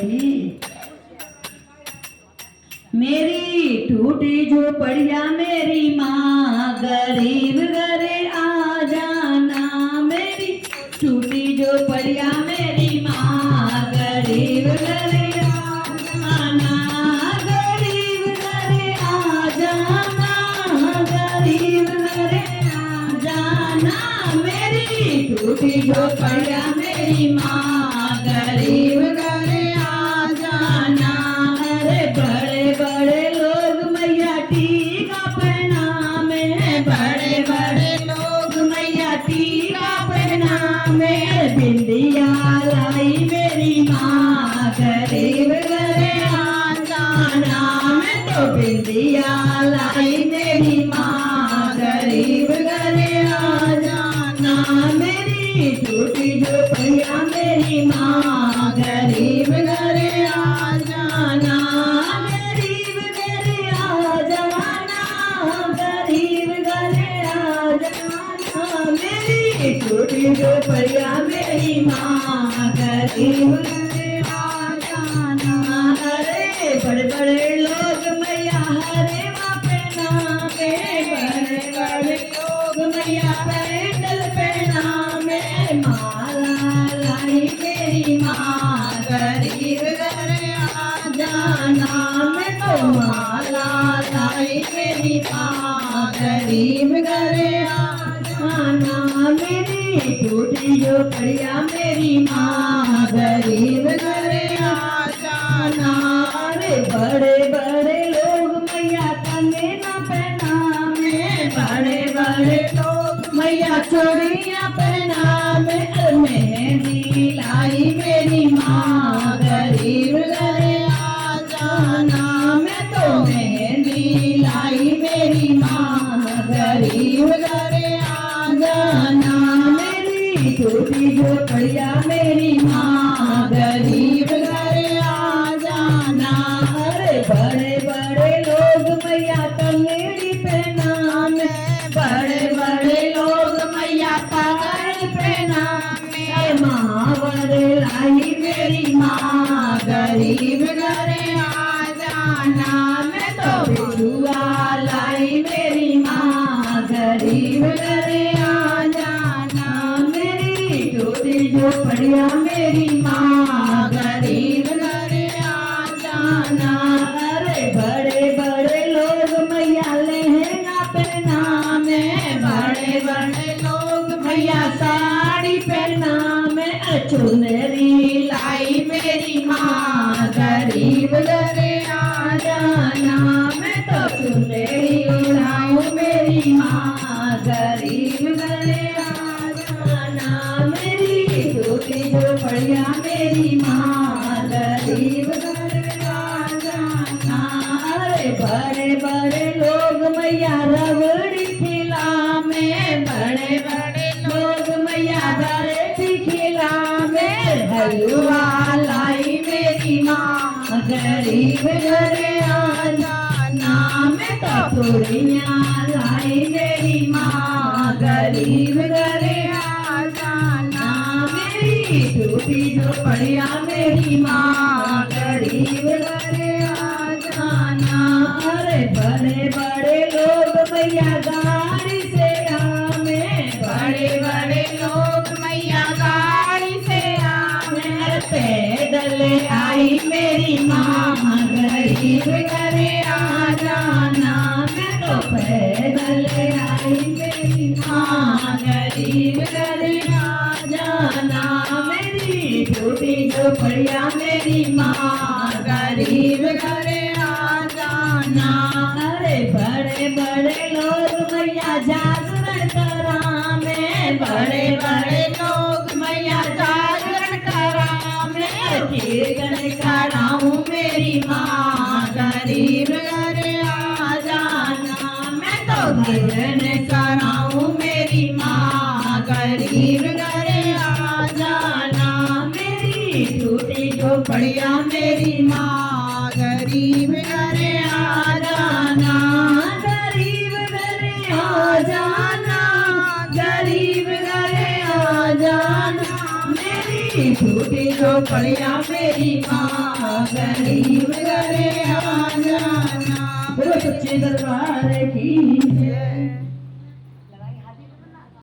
बैठी। मेरी टूटी झोपड़िया मेरी माँ, गरीब घरे आ जाना। मेरी टूटी झोपड़िया मेरी माँ, गरीब घरे आ जाना। गरीब घरे आ जाना, गरीब घरे आ जाना। मेरी टूटी झोपड़िया मेरी माँ, गरीब घरे आ जाना। अरे बड़े बड़े लोग मैया टीका पहनावे, बड़े बड़े लोग मैया टीका पहनावे। बिंदिया लाई मेरी माँ, गरीब घरे आ जाना। मैं तो बिंदिया लाई मेरी माँ, गरीब घरे आ जाना। मेरी टूटी झोपड़िया मेरी माँ, गरीब घरे आ जाना। गरीब घरे आ जाना, गरीब घरे आ जाना। मेरी टूटी झोपड़िया मेरी माँ, गरीब घरे आ जाना। अरे बड़े बड़े लोग मैया हरे पहनावे, बड़े बड़े लोग मैया पैंडल पहनावे। माला लाई मेरी माँ, गरीब घरे आ जाना। मैं तो माला लाई मेरी माँ, गरीब घरे आ जाना। मेरी टूटी झोपड़िया मेरी माँ, गरीब घरे आ जाना। अरे बड़े बड़े लोग मैया कंगना पहनावे, बड़े बड़े लोग मैया चूड़ियाँ पहनावे। मेहंदी लाई मेरी माँ, गरीब घरे आ जाना। मैं तो मेहंदी लाई मेरी माँ, गरीब घरे आ जाना। मेरी टूटी झोपड़िया मेरी माँ, गरीब घरे आ जाना। अरे बड़े बड़े लोग मैया कंगड़ी पहनावे, बड़े बड़े लोग मैया पायल पहनावे। मावर लाई मेरी माँ, गरीब घरे आ जाना। मैं तो बिछुआ लाई मेरी माँ, गरीब घरे आ जाना। मेरी टूटी झोपड़िया मेरी माँ, गरीब घरे आ जाना। अरे बड़े बड़े लोग मैया लहंगा पहनावे, बड़े बड़े लोग मैया साड़ी पहनावे। चुनरी लाई मेरी माँ, गरीब घरे आ जाना। मैं तो चुनरी उड़ाऊं मेरी माँ, गरीब घरे आ जाना। मेरी टूटी झोपड़िया मेरी माँ, गरीब घरे आ जाना। अरे बड़े बड़े लोग मैया रबड़ी खिलावे, बड़े बड़े लोग मैया बर्फी खिलावे। हलवा लाई मेरी माँ, गरीब घरे आ जाना। मैं तो पूरियाँ लाई मेरी माँ, गरीब घरे आ जाना। मेरी टूटी झोपड़िया मेरी माँ, गरीब घरे आ जाना। अरे बड़े बड़े लोग मैया गाड़ी से आवे, बड़े बड़े लोग मैया गाड़ी से आवे। पैदल आई मेरी माँ, गरीब घरे आ जाना। मैं तो पैदल आई मेरी माँ, गरीब घरे आ जाना। मेरी टूटी झोपड़िया मेरी माँ, गरीब घरे आ जाना। अरे बड़े बड़े लोग मैया जागरण करावे, बड़े बड़े लोग मैया जागरण करावे। कीर्तन कराऊं मेरी माँ, गरीब घरे आ जाना। मैं तो कीर्तन कराऊं मेरी माँ, गरीब घरे आ जाना। मेरी टूटी झोपड़िया मेरी माँ, गरीब घरे आ जाना। गरीब घरे आ जाना, गरीब घरे आ जाना। मेरी टूटी झोपड़िया मेरी माँ गरीब घरे आ जाना। बोलो सच्चे दरबार की